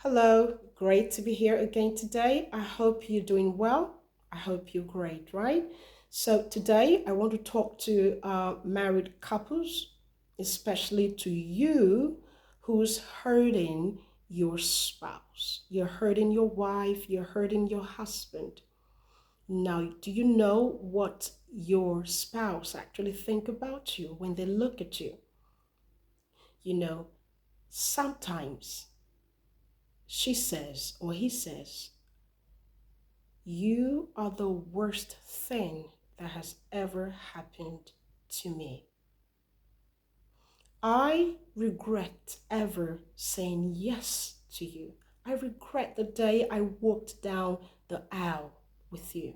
Hello, great to be here again today. I hope you're doing well. I hope you're great, right? So, today I want to talk to married couples, especially to you who's hurting your spouse. You're hurting your wife, you're hurting your husband. Now, do you know what your spouse actually think about you when they look at you? You know, sometimes she says or he says, "You are the worst thing that has ever happened to me. I regret ever saying yes to you. I regret the day I walked down the aisle with you.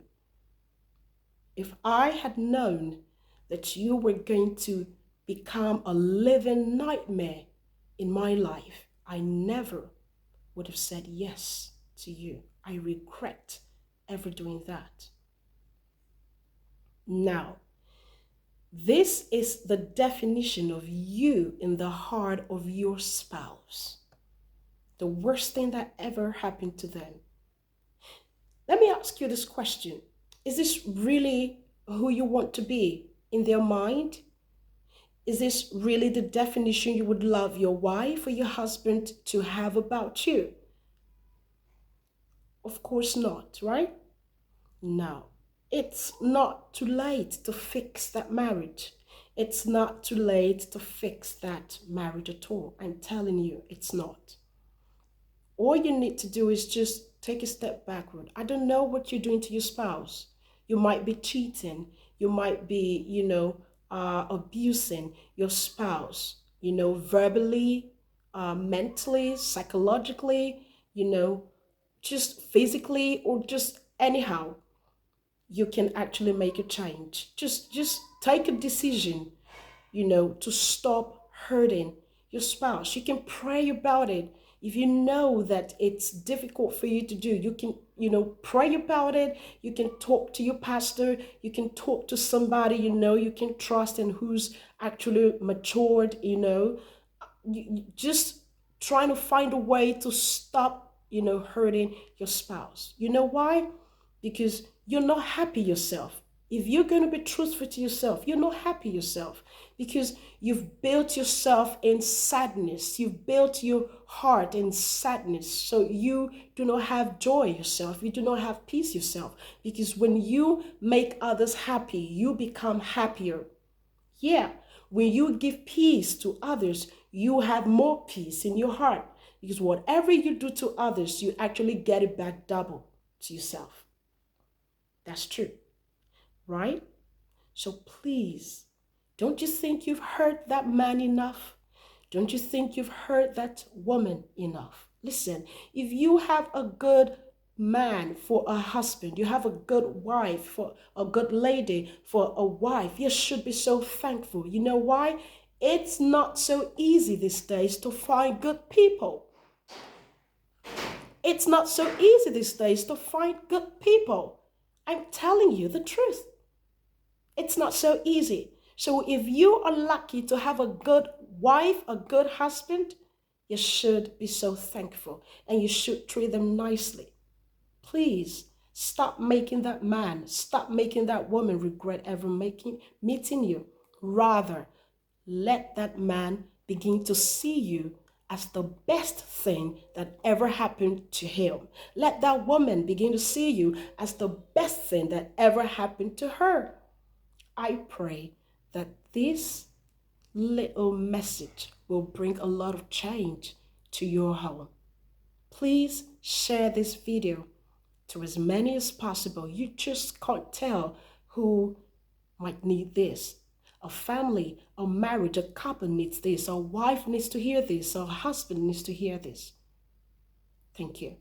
If I had known that you were going to become a living nightmare in my life, I never would have said yes to you. I regret ever doing that." Now, this is the definition of you in the heart of your spouse. The worst thing that ever happened to them. Let me ask you this question. Is this really who you want to be in their mind? Is this really the definition you would love your wife or your husband to have about you? Of course not, right? No. It's not too late to fix that marriage. It's not too late to fix that marriage at all. I'm telling you, it's not. All you need to do is just take a step backward. I don't know what you're doing to your spouse. You might be cheating. You might be, abusing your spouse, verbally, mentally, psychologically, just physically, or just anyhow. You can actually make a change. Just take a decision, to stop hurting your spouse. You can pray about it. If you know that it's difficult for you to do, you can, pray about it. You can talk to your pastor. You can talk to somebody, you can trust and who's actually matured, just trying to find a way to stop, hurting your spouse. You know why? Because you're not happy yourself. If you're going to be truthful to yourself, you're not happy yourself because you've built yourself in sadness. You've built your heart in sadness. So you do not have joy yourself. You do not have peace yourself because when you make others happy, you become happier. Yeah, when you give peace to others, you have more peace in your heart because whatever you do to others, you actually get it back double to yourself. That's true, right? So please, don't you think you've hurt that man enough? Don't you think you've hurt that woman enough? Listen, if you have a good man for a husband, you have a good wife for a good lady for a wife, you should be so thankful. You know why? It's not so easy these days to find good people. It's not so easy these days to find good people. I'm telling you the truth. It's not so easy. So if you are lucky to have a good wife, a good husband, you should be so thankful and you should treat them nicely. Please stop making that man, stop making that woman regret ever meeting you. Rather, let that man begin to see you as the best thing that ever happened to him. Let that woman begin to see you as the best thing that ever happened to her. I pray that this little message will bring a lot of change to your home. Please share this video to as many as possible. You just can't tell who might need this. A family, a marriage, a couple needs this. A wife needs to hear this. A husband needs to hear this. Thank you.